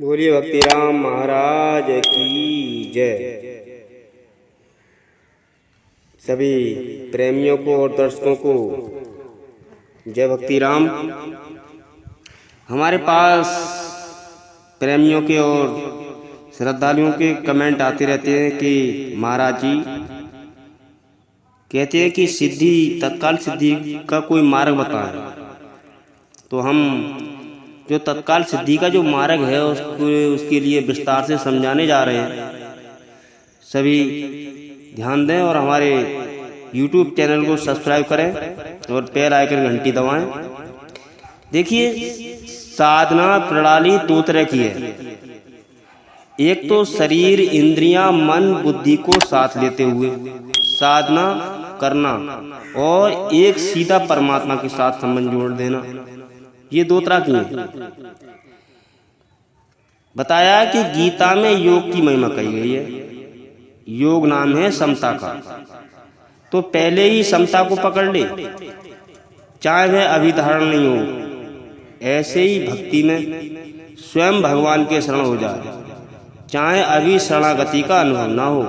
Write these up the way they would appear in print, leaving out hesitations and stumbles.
बोलिए भक्ति राम महाराज की जय। सभी प्रेमियों को और दर्शकों को जय भक्ति राम। हमारे पास प्रेमियों के और श्रद्धालुओं के कमेंट आते रहते हैं कि महाराज जी कहते हैं कि सिद्धि तत्काल सिद्धि का कोई मार्ग बताएं। तो हम जो तत्काल सिद्धि का जो मार्ग है उसके लिए विस्तार से समझाने जा रहे हैं। सभी ध्यान दें और हमारे YouTube चैनल को सब्सक्राइब करें और बेल आइकन घंटी दबाएं। देखिए, साधना प्रणाली दो तरह की है। एक तो शरीर, इंद्रियां, मन, बुद्धि को साथ लेते हुए साधना करना, और एक सीधा परमात्मा के साथ संबंध जोड़ देना। ये दो तरह की है। बताया कि गीता में योग की महिमा कही गई है। योग नाम है समता का। तो पहले ही समता को पकड़ ले, चाहे वह अभिधारण नहीं हो। ऐसे ही भक्ति में स्वयं भगवान के शरण हो जाए, चाहे अभी शरणागति का अनुभव ना हो।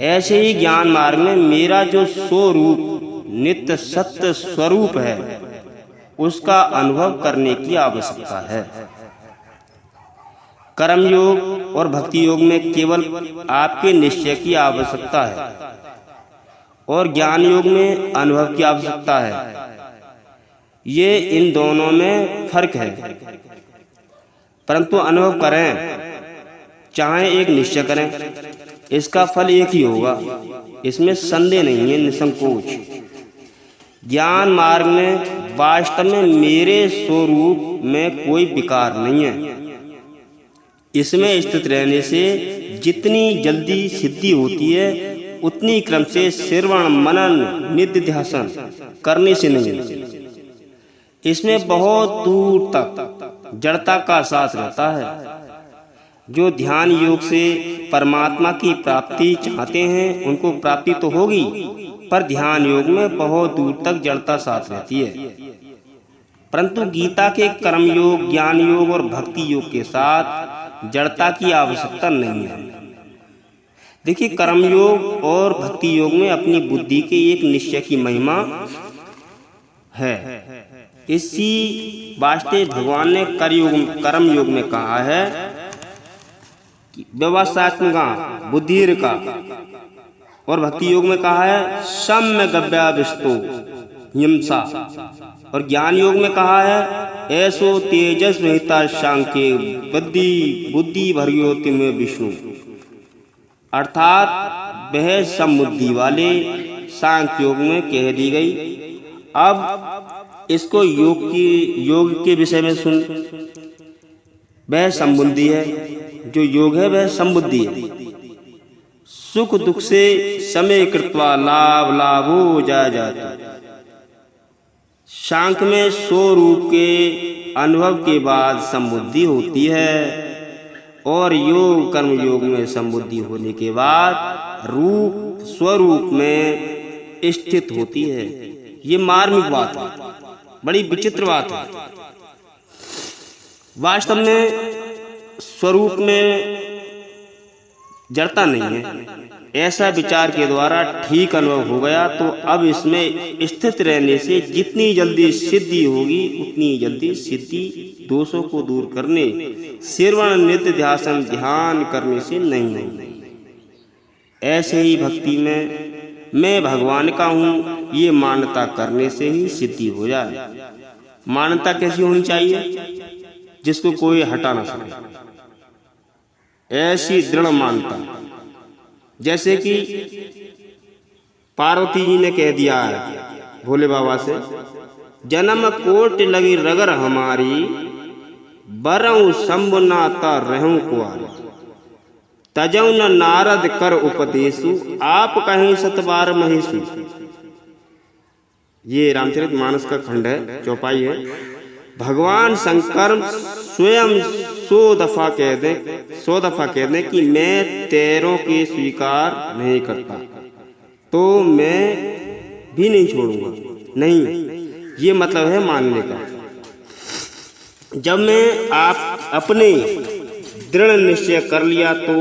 ऐसे ही ज्ञान मार्ग में मेरा जो स्वरूप नित्य सत्य स्वरूप है उसका अनुभव करने की आवश्यकता है। कर्म योग और भक्ति योग में केवल आपके निश्चय की आवश्यकता है और ज्ञान योग में अनुभव की आवश्यकता है। ये इन दोनों में फर्क है, परंतु अनुभव करें चाहे एक निश्चय करें, इसका फल एक ही होगा। इसमें संदेह नहीं है, निसंकोच। ज्ञान मार्ग में वास्तव में मेरे स्वरूप में कोई विकार नहीं है। इसमें स्थित रहने से जितनी जल्दी सिद्धि होती है उतनी क्रम से श्रवण मनन निधिध्यासन करने से नहीं। इसमें बहुत दूर तक जड़ता का साथ रहता है। जो ध्यान योग से परमात्मा की प्राप्ति चाहते हैं उनको प्राप्ति तो होगी, पर ध्यान योग में बहुत दूर तक जड़ता साथ रहती है। परंतु गीता के कर्म योग, ज्ञान योग और भक्ति योग के साथ जड़ता की आवश्यकता नहीं है। देखिए, कर्म योग और भक्ति योग में अपनी बुद्धि के एक निश्चय की महिमा है। इसी वास्ते भगवान ने कर्म योग में कहा है व्यवसात्मका बुद्धिर का, और भक्ति योग में कहा है सम्य गव्याविष्टो हिंसा, और ज्ञान योग में कहा है ऐसो तेजस महिता सांख्य बुद्धि भर्योति में विष्णु। अर्थात वह समुद्धि वाले सांख्य योग में कह दी गई। अब इसको योग के विषय में सुन। वह संबुद्धि है, जो योग है वह संबुद्धि है। सुख दुख से समय कृत्वा लाभ लाभो जाता। सांख्य में स्वरूप के अनुभव के बाद संबुद्धि होती है, और योग कर्म योग में संबुद्धि होने के बाद रूप स्वरूप में स्थित होती है। ये मार्मिक बात है, बड़ी विचित्र बात है। वास्तव में स्वरूप में जड़ता नहीं है। ऐसा विचार के द्वारा ठीक अनुभव हो गया तो अब इसमें स्थित रहने से जितनी जल्दी सिद्धि होगी उतनी जल्दी सिद्धि दोषों को दूर करने, श्रवण निधिध्यासन ध्यान करने से नहीं। ऐसे ही भक्ति में मैं भगवान का हूँ ये मान्यता करने से ही सिद्धि हो जाए। मान्यता कैसी होनी चाहिए? जिसको कोई हटा ना सके, ऐसी दृढ़ मान्यता। जैसे कि पार्वती जी ने कह दिया है भोले बाबा से, जन्म कोट लगी रगर हमारी, बरऊं शंभु नाता रहूं कुआरी, तजौ न नारद कर उपदेशु, आप कहीं सतबार महेशु। ये रामचरितमानस का खंड है, चौपाई है। भगवान शंकर स्वयं 100 दफा कह दें कि मैं तेरों के स्वीकार नहीं करता तो मैं भी नहीं छोड़ूंगा। नहीं, ये मतलब है मानने का। जब में आप अपने दृढ़ निश्चय कर लिया तो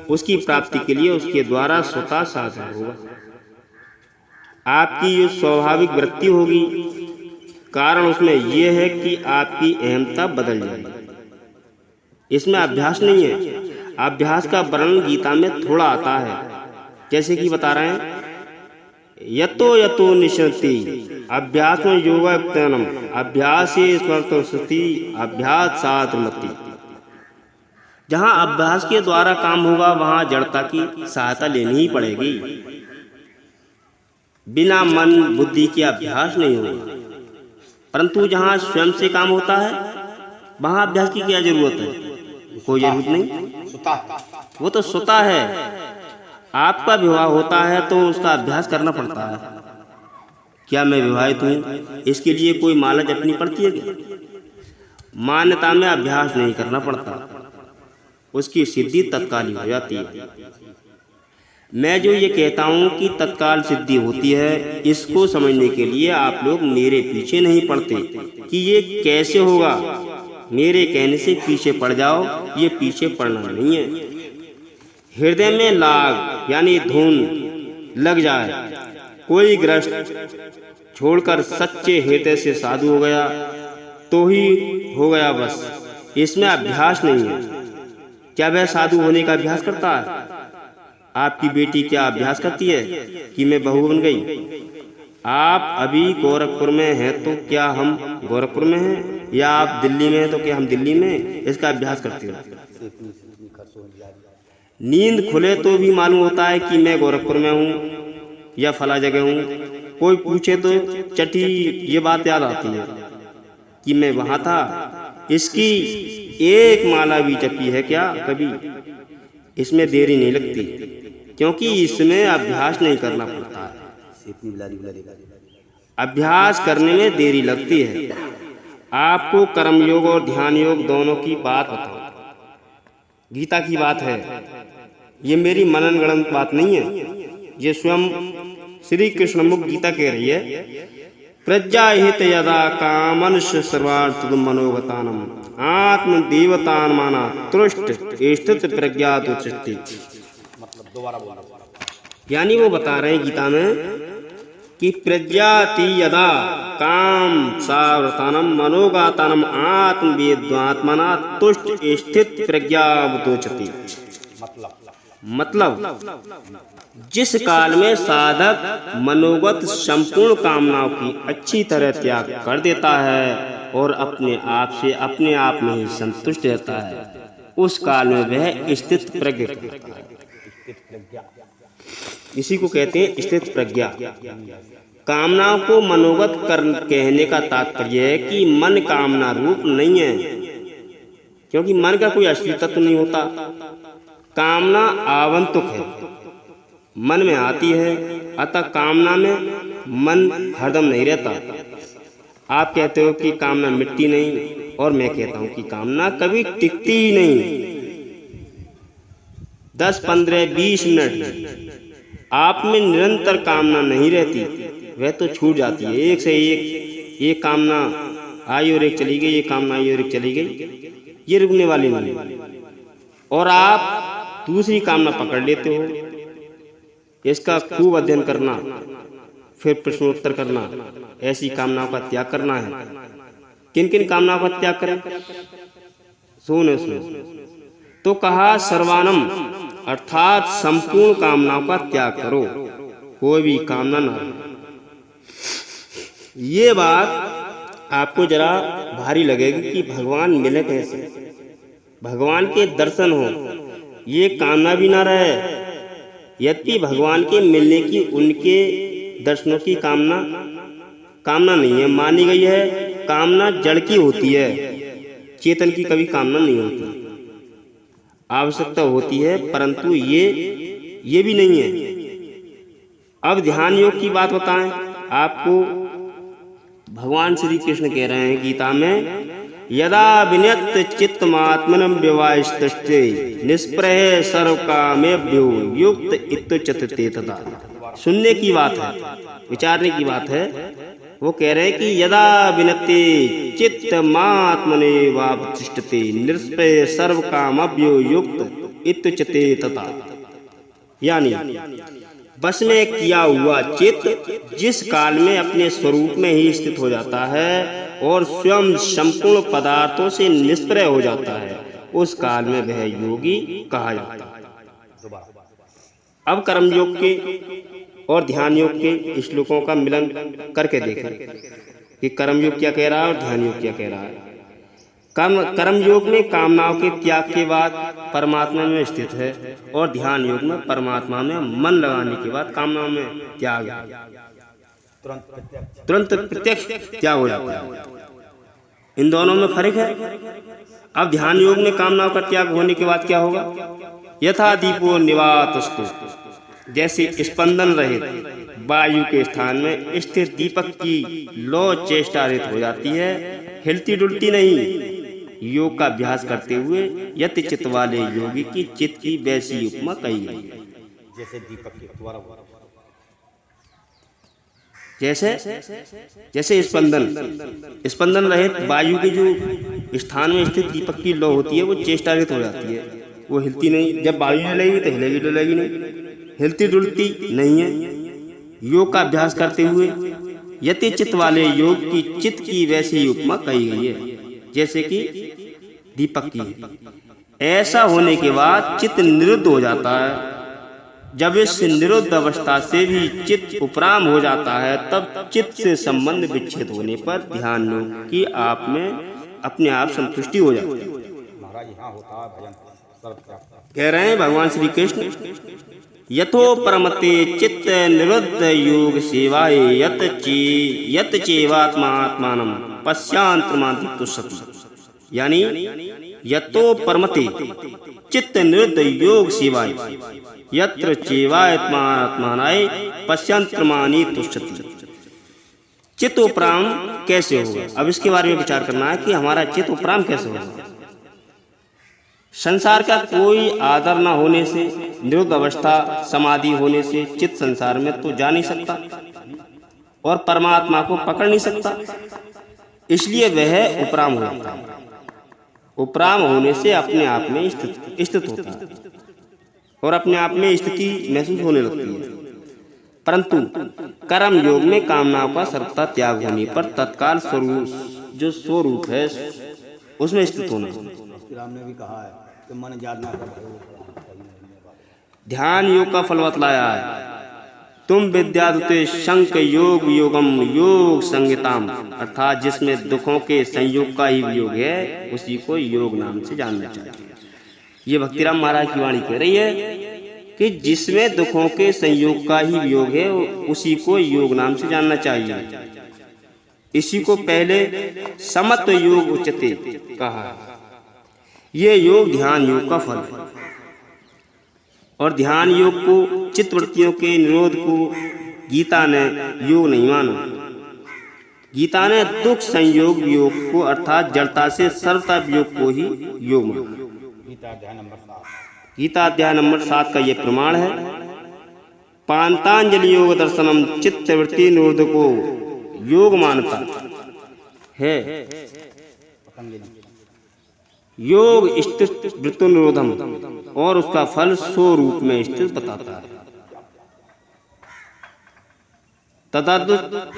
उसकी प्राप्ति के लिए उसके द्वारा स्वतः साधन होगा। आपकी जो स्वाभाविक वृत्ति होगी, कारण उसमें यह है कि आपकी अहमता बदल जाएगी। इसमें अभ्यास नहीं है। अभ्यास का वर्णन गीता में थोड़ा आता है, जैसे कि बता रहे हैं यतो यतो निश्चति अभ्यास में योगात्मनम अभ्यास स्मृति अभ्यास साधमति। जहाँ अभ्यास के द्वारा काम होगा वहाँ जड़ता की सहायता लेनी ही पड़ेगी। बिना मन बुद्धि के अभ्यास नहीं होगा। परंतु जहाँ स्वयं से काम होता है वहाँ अभ्यास की क्या जरूरत है? कोई जरूरत नहीं, वो तो स्वतः है। आपका विवाह होता है तो उसका अभ्यास करना पड़ता है। क्या मैं विवाहित हूँ इसके लिए कोई माला जपनी पड़ती है क्या? मान्यता में अभ्यास नहीं करना पड़ता, उसकी सिद्धि तत्काल हो जाती है। मैं जो ये कहता हूँ कि तत्काल सिद्धि होती है, इसको समझने के लिए आप लोग मेरे पीछे नहीं पड़ते कि ये कैसे होगा। मेरे कहने से पीछे पड़ जाओ, ये पीछे पड़ना नहीं है। हृदय में लाग यानी धुन लग जाए। कोई ग्रस्त छोड़कर सच्चे हृदय से साधु हो गया तो ही हो गया बस, इसमें अभ्यास नहीं है। क्या वह साधु होने का अभ्यास करता है? आपकी बेटी क्या अभ्यास करती है कि मैं बहू बन गई? आप अभी गोरखपुर में हैं तो क्या हम गोरखपुर में हैं, या आप दिल्ली में हैं तो क्या हम दिल्ली में? इसका अभ्यास करती हो। नींद खुले तो भी मालूम होता है कि मैं गोरखपुर में हूँ या फला जगह हूँ। कोई पूछे तो चटी ये बात याद आती है कि मैं वहाँ था। इसकी एक माला भी जपी है क्या कभी? इसमें देरी नहीं लगती, क्योंकि इसमें अभ्यास नहीं करना पड़ता है। अभ्यास करने में देरी लगती है। आपको कर्म योग और ध्यान योग दोनों की बात बताओ। गीता की बात है, ये मेरी मनन गणन बात नहीं है। ये स्वयं श्री कृष्ण मुख गीता कह रही है। प्रज्ञा हित यदा कामनुष्य सर्वार्थ मनोगतानम आत्म देवतान माना तुष्ट स्थित प्रज्ञा दुष्टि। यानी वो बता रहे हैं गीता में कि प्रज्ञाति यदा काम सावृतानम मनोगातानम आत्म वेद्वात्मना तुष्ट स्थित प्रज्ञा दुष्टि। मतलब जिस काल में साधक मनोगत संपूर्ण कामनाओं की अच्छी तरह त्याग कर देता है और अपने आप में ही संतुष्ट रहता है, उस काल में वह स्थित प्रज्ञ कहता है। इसी को कहते हैं स्थित प्रज्ञा। कामनाओं को मनोगत कर कहने का तात्पर्य है कि मन कामना रूप नहीं है, क्योंकि मन का कोई असली तत्व नहीं होता। कामना आगंतुक है, मन में आती है, अतः कामना में मन हरदम नहीं रहता। आप कहते हो कि कामना मिटती नहीं, और मैं कहता हूं कि कामना कभी टिकती ही नहीं। 10, 15, 20 मिनट आप में निरंतर कामना नहीं रहती, वह तो छूट जाती है। एक से एक कामना आई और एक चली गई, एक कामना आई और एक चली गई, ये रुकने वाली नहीं। और आप दूसरी कामना पकड़ लेते हो। इसका खूब अध्ययन करना, फिर प्रश्नोत्तर करना, ऐसी कामनाओं का त्याग करना है। किन किन कामनाओं का त्याग करें? सुनो तो कहा सर्वानम, अर्थात संपूर्ण कामनाओं का त्याग करो, कोई भी कामना ना रहे। ये बात आपको जरा भारी लगेगी कि भगवान मिले कैसे, भगवान के दर्शन हो, ये कामना भी ना रहे। यद्यपि भगवान के मिलने की, उनके दर्शनों की कामना नहीं है, मानी गई है। कामना जड़ की होती है, चेतन की कभी कामना नहीं होती। आवश्यकता होती है, परंतु ये भी नहीं है। अब ध्यान योग की बात बताएं आपको। भगवान श्री कृष्ण कह रहे हैं गीता में, यदा विनत चित्तमात्मनं व्यवायस्तस्ते निष्प्रह सर्व कामेभ्यो युक्त इत्युच्यते तथा। सुनने की बात है, विचारने की बात है वो कह रहे हैं कि यदा विनते चित्त मात्मने वावतिष्ठते निष्प्रय सर्व कामभ्यो युक्त इत्युच्यते तथा। यानी बस में किया हुआ चित्त जिस काल में अपने स्वरूप में ही स्थित हो जाता है और स्वयं संपूर्ण पदार्थों से निष्प्रय हो जाता है, उस काल में वह योगी कहा जाता है। अब कर्मयोग के और ध्यान योग के श्लोकों का मिलन करके देखें कि कर्मयोग क्या कह रहा है और ध्यान योग क्या कह रहा है। कर्मयोग में कामनाओं के त्याग के बाद परमात्मा में स्थित है और ध्यान योग में परमात्मा में मन लगाने के बाद कामनाओं में त्याग तुरंत प्रत्यक्ष त्याग हो जाता है। इन दोनों में फर्क है। अब ध्यान योग में कामनाओं का त्याग होने के बाद क्या होगा? यथा दीपो निवातस्तु, जैसे स्पंदन रहित वायु के स्थान में स्थिर दीपक की लौ चेष्टा रहित हो जाती है, हिलती डुलती नहीं। योग का अभ्यास करते हुए यति चित्त वाले योगी की चित्त की वैसी उपमा कही गई है। जैसे दीपक के द्वारा, जैसे स्पंदन रहित वायु के जो स्थान में स्थित दीपक की लौ होती है वो चेष्टा रहित हो जाती है, वो हिलती नहीं। जब वायु हिलेगी तो हिलेगी डुलेगी नहीं, हिलती डुलती नहीं है। योग का अभ्यास करते हुए यति चित्त वाले योग की चित्त की वैसी उपमा कही गई है जैसे कि दीपक की है। ऐसा होने के बाद चित्त निरुद्ध हो जाता है। जब इस निरुद्ध अवस्था से भी चित्त उपराम हो जाता है, तब चित्त से संबंध विच्छेद होने पर ध्यान योग की आप में अपने आप संतुष्टि हो जाती है। कह रहे हैं भगवान श्री कृष्ण, यथो परमते चित्त निरुद्ध योग सेवाए यत चेवात्मात्मानं पश्यांतरमादितुष्यति। यानी यतो परमते चित्त निरुद्ध योग सेवाए यत्र चेवात्मात्मानाय पश्यांतरमानि तुष्यति। चित्त उपराम कैसे होगा? अब इसके बारे में विचार करना है कि हमारा चित्त उपराम कैसे होगा। संसार का कोई आदर न होने से, निरुद्ध अवस्था समाधि होने से चित्त संसार में तो जा नहीं सकता और परमात्मा को पकड़ नहीं सकता, इसलिए वह उपराम हो जाता है। उपराम होने से अपने आप में स्थित होता है और अपने आप में स्थिति महसूस होने लगती है। परंतु कर्म योग में कामनाओं का सर्वथा त्याग होने पर तत्काल स्वरूप जो स्वरूप है उसमें स्थित होना। राम ने भी कहा है कि मन याद ना कर। ध्यान योग का फल बतलाया है, तुम विद्याधुते शंक योग योगम योग संहिताम, अर्थात जिसमें दुखों के संयोग का ही योग है उसी को योग नाम से जानना चाहिए। ये भक्तिराम महाराज की वाणी कह रही है कि जिसमें दुखों के संयोग का ही योग है उसी को योग नाम से जानना चाहिए। इसी को पहले समत्व योग उच्यते कहा। ये योग ध्यान योग का फल है और ध्यान योग को चित्तवृत्तियों के निरोध को गीता ने योग नहीं माना। गीता ने दुख संयोग योग को अर्थात जड़ता से सर्वता योग को ही योग माना। गीता अध्याय नंबर 7 का ये प्रमाण है। पांतांजलि योग दर्शनम चित्तवृत्ति निरोध को योग मानता है। योग स्थित वृत्ति निरोधम और उसका फल स्वरूप में स्थित बताता है।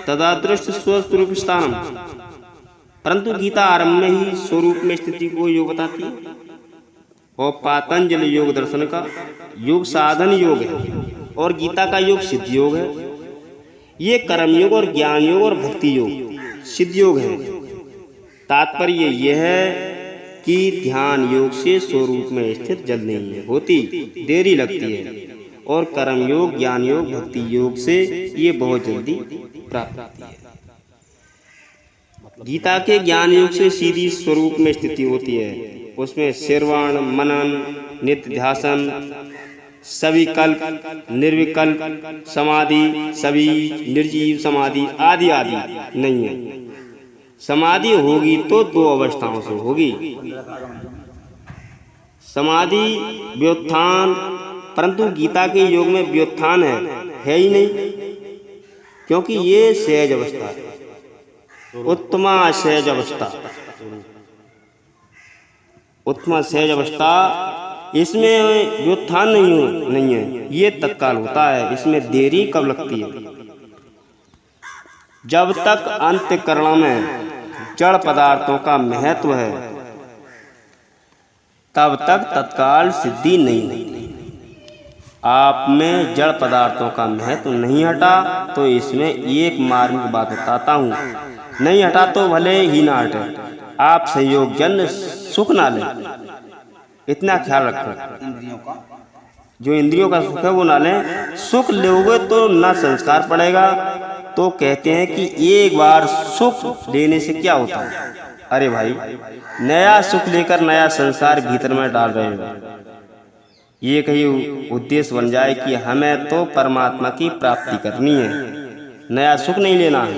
तदादृष्ट स्वरूप स्थानम, परंतु गीता आरंभ में ही स्वरूप में स्थिति को योग बताती है और पातंजलि योग दर्शन का योग साधन योग है और गीता का योग सिद्ध योग है। ये कर्म योग और ज्ञान योग और भक्ति योग सिद्ध योग है। तात्पर्य यह है कि ध्यान योग से स्वरूप में स्थित जल्द नहीं होती, देरी लगती है, और कर्म योग ज्ञान योग भक्ति योग से ये बहुत जल्दी प्राप्त होती है। गीता के ज्ञान योग से सीधी स्वरूप में स्थिति होती है। उसमें श्रवण मनन नित्य ध्यासन सविकल्प निर्विकल्प समाधि सभी निर्जीव समाधि आदि आदि नहीं है। समाधि होगी तो दो अवस्थाओं से होगी, समाधि व्युत्थान, परंतु गीता के योग में व्युत्थान है ही नहीं, क्योंकि ये सहज अवस्था है। उत्तमा सहज अवस्था। उत्तमा सहज अवस्था, इसमें व्युत्थान नहीं है, ये तत्काल होता है, इसमें देरी कब लगती है? जब तक अंतःकरण में जड़ पदार्थों का महत्व है तब तक तत्काल सिद्धि नहीं होती। आप में जड़ पदार्थों का महत्व नहीं हटा तो इसमें एक मार्मिक बात बताता हूँ, नहीं हटा तो भले ही ना हटे, आप संयोग जन्य सुख ना लें, इतना ख्याल रखें। इंद्रियों का जो इंद्रियों का सुख है वो ना लें। सुख लोगे तो ना संस्कार पड़ेगा। तो कहते हैं कि एक बार सुख लेने से क्या होता है? अरे भाई, नया सुख लेकर नया संसार भीतर में डाल रहे हो। ये कहीं उद्देश्य बन जाए कि हमें तो परमात्मा की प्राप्ति करनी है, नया सुख नहीं लेना है।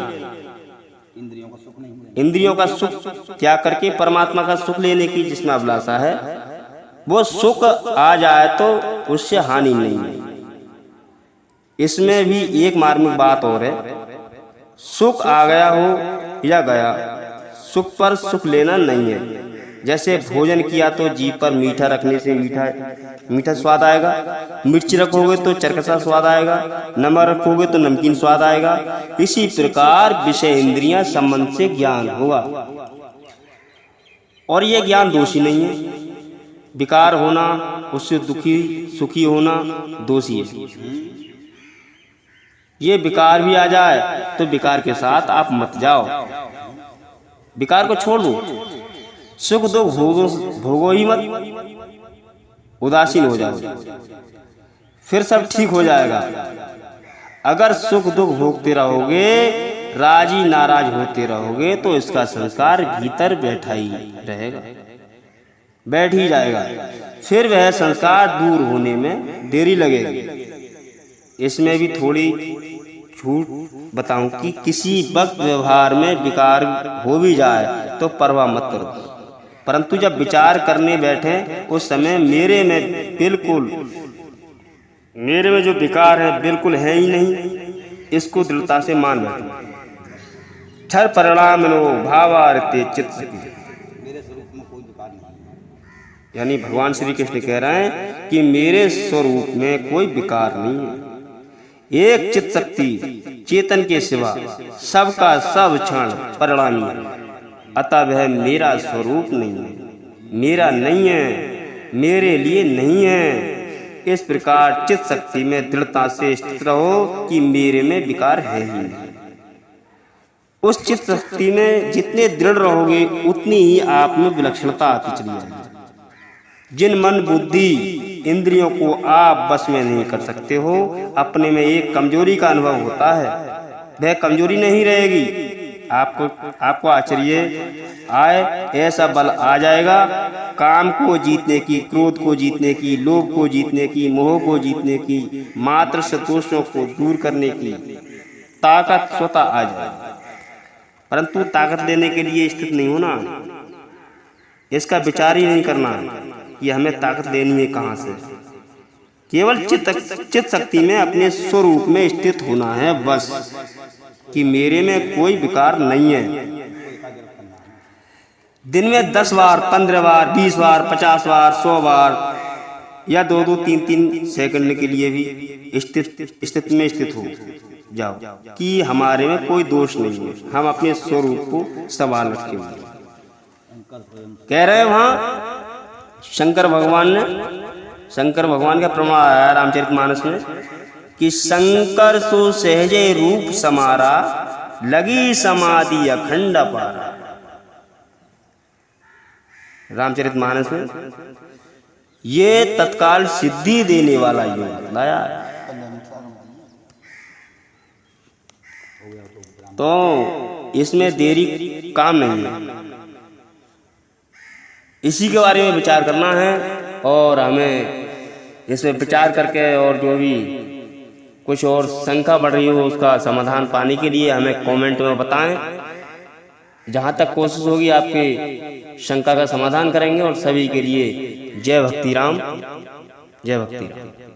इंद्रियों का सुख नहीं मिलेगा। इंद्रियों का सुख त्याग करके परमात्मा का सुख लेने की जिसमें अभिलाषा है, वो सुख आ जाए तो उससे हानि नहीं है। इसमें भी एक मार्मिक बात और है, सुख आ गया हो या गया, सुख पर सुख लेना नहीं है। जैसे भोजन किया तो जीभ पर मीठा रखने से मीठा स्वाद आएगा, मिर्च रखोगे तो चरकसा स्वाद आएगा, नमक रखोगे तो नमकीन स्वाद आएगा। इसी प्रकार विषय इंद्रियां संबंध से ज्ञान होगा, और ये ज्ञान दोषी नहीं है। विकार होना, उससे दुखी सुखी होना दोषी है। ये विकार भी आ जाए तो विकार के साथ आप मत जाओ, विकार को छोड़ दो। सुख दुख भोगो ही मत, उदासीन हो जाओ, फिर सब ठीक हो जाएगा। अगर सुख दुख भोगते रहोगे, राजी नाराज होते रहोगे, तो इसका संस्कार भीतर बैठा ही रहेगा, बैठ ही जाएगा। फिर वह संस्कार दूर होने में देरी लगेगी। इसमें भी थोड़ी छूट बताऊं कि किसी वक्त व्यवहार में विकार हो भी जाए तो परवाह मत करो, परंतु जब विचार करने बैठे उस समय मेरे में जो विकार है बिल्कुल है ही नहीं, इसको दृढ़ता से मान बैठो। क्षर परिणाम नो भावार्थे चित्त, मेरे स्वरूप में कोई विकार नहीं। यानी भगवान श्री कृष्ण कह रहे हैं कि मेरे स्वरूप में कोई विकार नहीं है। एक चित्त शक्ति चेतन के सिवा सबका सब क्षण परिणामी है, अतः वह मेरा स्वरूप नहीं है, मेरा नहीं है, मेरे लिए नहीं है। इस प्रकार चित्त शक्ति में दृढ़ता से स्थित रहो कि मेरे में विकार है ही नहीं। उस चित्त शक्ति में जितने दृढ़ रहोगे उतनी ही आप में विलक्षणता आती चली जाएगी। जिन मन बुद्धि इंद्रियों को आप बस में नहीं कर सकते हो, अपने में एक कमजोरी का अनुभव होता है, वह कमजोरी नहीं रहेगी। आपको आश्चर्य आए, ऐसा बल आ जाएगा, काम को जीतने की, क्रोध को जीतने की, लोभ को जीतने की, मोह को जीतने की, मात्र संतोषों को दूर करने की ताकत स्वतः आ जाएगी। परंतु ताकत लेने के लिए स्थित नहीं होना, इसका विचार ही नहीं करना कि हमें ताकत लेनी है कहाँ से। केवल चित्त शक्ति में अपने स्वरूप में स्थित होना है बस, कि मेरे में कोई विकार नहीं है। दिन में 10 बार, 15 बार, 20 बार, 50 बार, 100 बार या 2-2, 3-3 सेकंड के लिए भी स्थित में स्थित हो जाओ कि हमारे में कोई दोष नहीं है, हम अपने स्वरूप को संभाल रखे हुए। कह रहे हैं वहां शंकर भगवान का प्रमाण आया रामचरितमानस में कि शंकर सो सहजे रूप समारा, लगी समाधि अखंड पारा। रामचरितमानस में ये तत्काल सिद्धि देने वाला योग बताया। तो इसमें देरी काम नहीं है, इसी के बारे में विचार करना है, और हमें इसमें विचार करके और जो भी कुछ और शंका बढ़ रही हो उसका समाधान पाने के लिए हमें कमेंट में बताएं। जहाँ तक कोशिश होगी आपके शंका का समाधान करेंगे। और सभी के लिए जय भक्ति राम, जय भक्ति राम।